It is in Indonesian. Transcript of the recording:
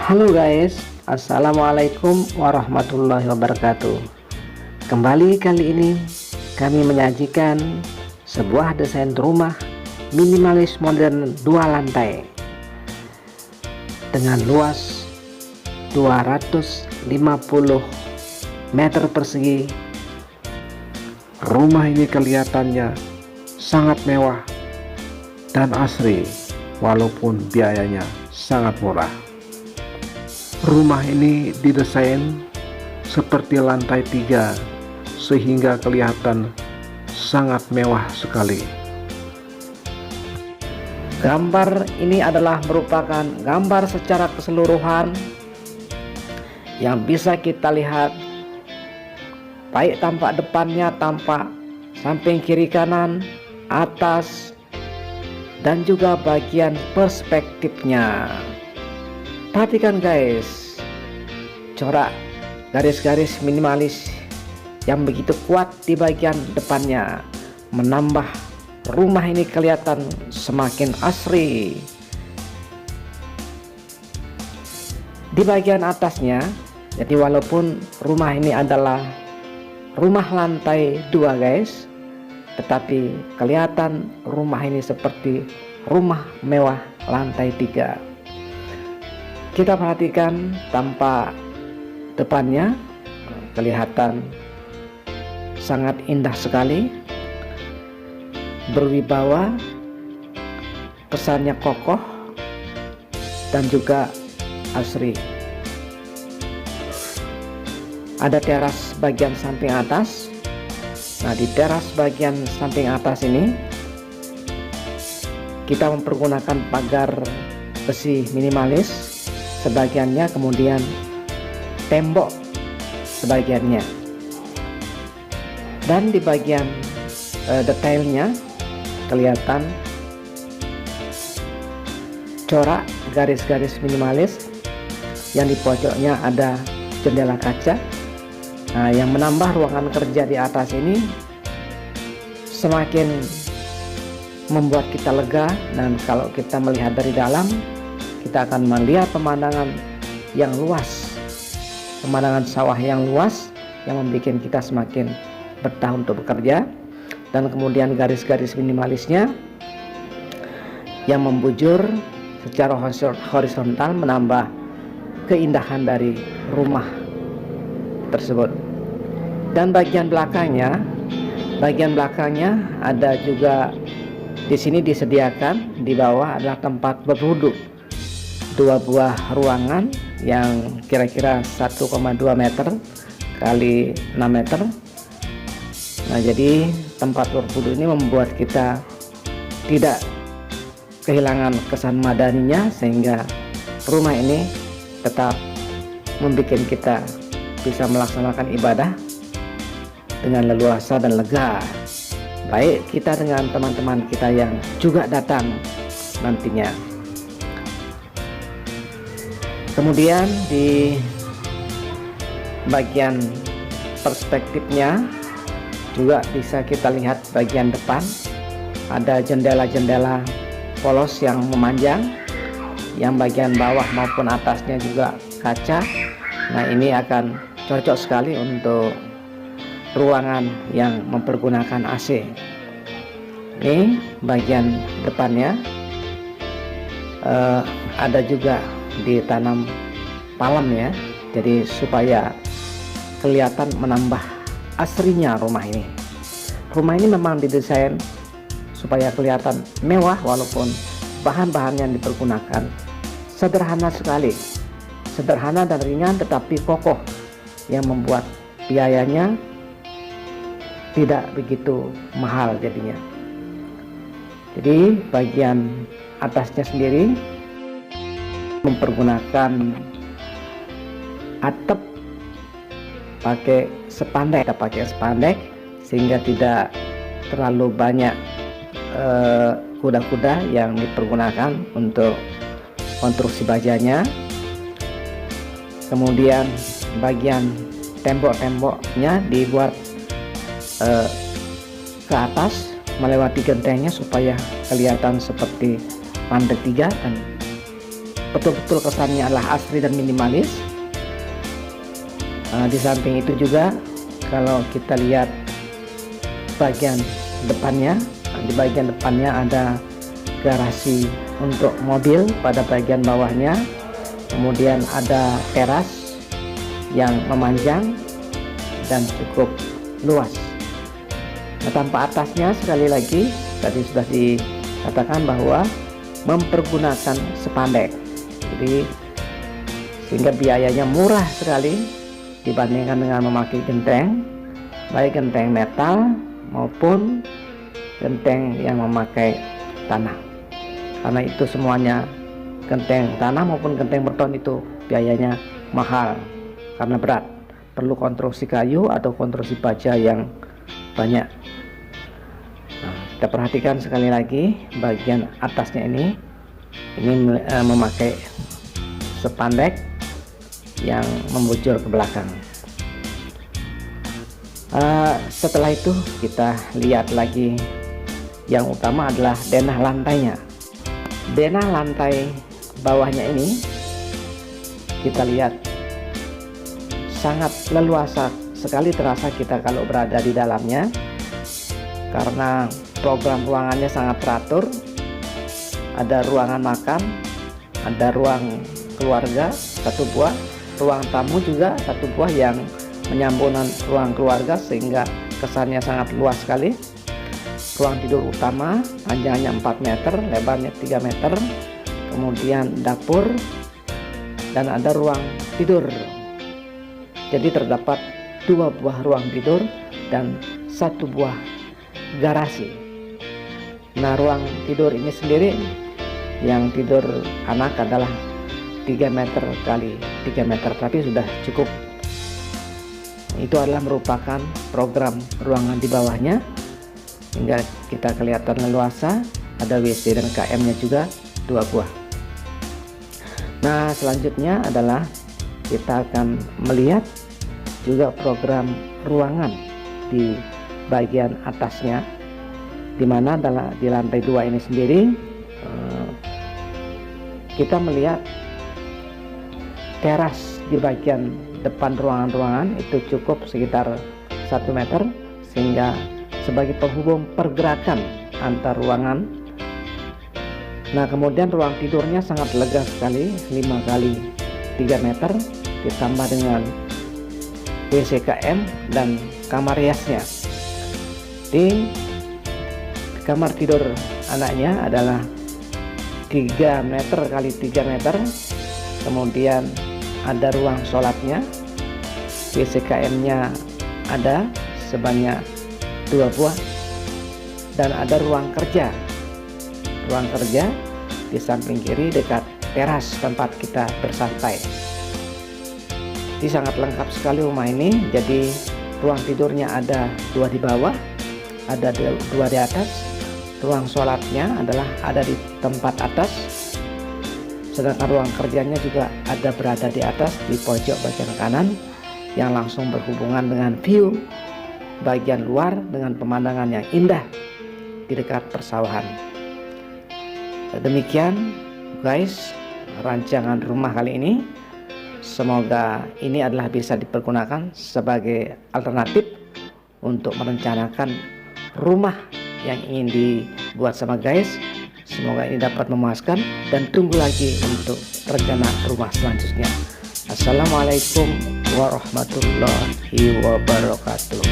Halo guys, assalamualaikum warahmatullahi wabarakatuh. Kembali kali ini kami menyajikan sebuah desain rumah minimalis modern 2 lantai dengan luas 250 meter persegi. Rumah ini kelihatannya sangat mewah dan asri walaupun biayanya sangat murah. Rumah ini didesain seperti lantai 3 sehingga kelihatan sangat mewah sekali. Gambar ini adalah merupakan gambar secara keseluruhan yang bisa kita lihat baik tampak depannya, tampak samping kiri kanan, atas, dan juga bagian perspektifnya. Perhatikan guys, corak garis-garis minimalis yang begitu kuat di bagian depannya menambah rumah ini kelihatan semakin asri. Di bagian atasnya, jadi walaupun rumah ini adalah rumah lantai 2 guys, tetapi kelihatan rumah ini seperti rumah mewah lantai 3. Kita perhatikan tampak depannya kelihatan sangat indah sekali, berwibawa, kesannya kokoh dan juga asri. Ada teras bagian samping atas. Nah, di teras bagian samping atas ini kita mempergunakan pagar besi minimalis sebagiannya, kemudian tembok sebagiannya, dan di bagian detailnya kelihatan corak garis-garis minimalis yang di pojoknya ada jendela kaca. Nah, yang menambah ruangan kerja di atas ini semakin membuat kita lega, dan kalau kita melihat dari dalam kita akan melihat pemandangan yang luas, pemandangan sawah yang luas yang membuat kita semakin betah untuk bekerja. Dan kemudian garis-garis minimalisnya yang membujur secara horizontal menambah keindahan dari rumah tersebut. Dan bagian belakangnya ada juga, di sini disediakan di bawah adalah tempat berwudu, 2 buah ruangan yang kira-kira 1,2 meter kali 6 meter. Nah, jadi tempat berwudu ini membuat kita tidak kehilangan kesan madaninya, sehingga rumah ini tetap membuat kita bisa melaksanakan ibadah dengan leluasa dan lega, baik kita dengan teman-teman kita yang juga datang nantinya. Kemudian di bagian perspektifnya juga bisa kita lihat bagian depan ada jendela-jendela polos yang memanjang, yang bagian bawah maupun atasnya juga kaca. Nah, ini akan cocok sekali untuk ruangan yang mempergunakan AC. Ini bagian depannya ada juga ditanam palem ya, jadi supaya kelihatan menambah asrinya rumah ini. Rumah ini memang didesain supaya kelihatan mewah walaupun bahan-bahan yang dipergunakan sederhana sekali, sederhana dan ringan tetapi kokoh, yang membuat biayanya tidak begitu mahal jadinya. Jadi bagian atasnya sendiri mempergunakan atap pakai spandek, sehingga tidak terlalu banyak kuda-kuda yang dipergunakan untuk konstruksi bajanya. Kemudian bagian tembok-temboknya dibuat ke atas melewati gentengnya supaya kelihatan seperti lantai 3, dan betul-betul kesannya adalah asri dan minimalis. Di samping itu juga kalau kita lihat bagian depannya, di bagian depannya ada garasi untuk mobil pada bagian bawahnya, kemudian ada teras yang memanjang dan cukup luas. Nah, tanpa atasnya sekali lagi tadi sudah dikatakan bahwa mempergunakan spandek, jadi sehingga biayanya murah sekali dibandingkan dengan memakai genteng, baik genteng metal maupun genteng yang memakai tanah. Karena itu semuanya, genteng tanah maupun genteng beton itu biayanya mahal karena berat, perlu konstruksi kayu atau konstruksi baja yang banyak. Nah, kita perhatikan sekali lagi bagian atasnya ini memakai spandek yang membujur ke belakang. Setelah itu kita lihat lagi yang utama adalah denah lantainya. Denah lantai bawahnya ini kita lihat sangat leluasa sekali terasa kita kalau berada di dalamnya, karena program ruangannya sangat teratur. Ada ruangan makan, ada ruang keluarga satu buah, ruang tamu juga satu buah yang menyambung ruang keluarga sehingga kesannya sangat luas sekali. Ruang tidur utama panjangnya 4 meter, lebarnya 3 meter, kemudian dapur dan ada ruang tidur. Jadi terdapat 2 buah ruang tidur dan 1 buah garasi. Nah, ruang tidur ini sendiri yang tidur anak adalah 3 meter kali 3 meter, tapi sudah cukup. Itu adalah merupakan program ruangan di bawahnya hingga kita kelihatan leluasa. Ada WC dan KM nya juga 2 buah. Nah, selanjutnya adalah kita akan melihat juga program ruangan di bagian atasnya, dimana adalah di lantai 2 ini sendiri kita melihat teras di bagian depan ruangan-ruangan itu cukup sekitar 1 meter, sehingga sebagai penghubung pergerakan antar ruangan. Nah, kemudian ruang tidurnya sangat lega sekali, 5 kali 3 meter ditambah dengan WCKM dan kamar hiasnya. Di kamar tidur anaknya adalah 3 meter kali 3 meter, kemudian ada ruang sholatnya, WCKM nya ada sebanyak 2 buah, dan ada ruang kerja. Ruang kerja di samping kiri dekat teras tempat kita bersantai. Jadi sangat lengkap sekali rumah ini. Jadi ruang tidurnya ada 2 di bawah, ada 2 di atas. Ruang sholatnya adalah ada di tempat atas, sedangkan ruang kerjanya juga ada berada di atas di pojok bagian kanan yang langsung berhubungan dengan view bagian luar dengan pemandangan yang indah di dekat persawahan. Demikian guys, rancangan rumah kali ini. Semoga ini adalah bisa dipergunakan sebagai alternatif untuk merencanakan rumah yang ingin dibuat sama guys. Semoga ini dapat memuaskan dan tunggu lagi untuk rencana rumah selanjutnya. Assalamualaikum warahmatullahi wabarakatuh.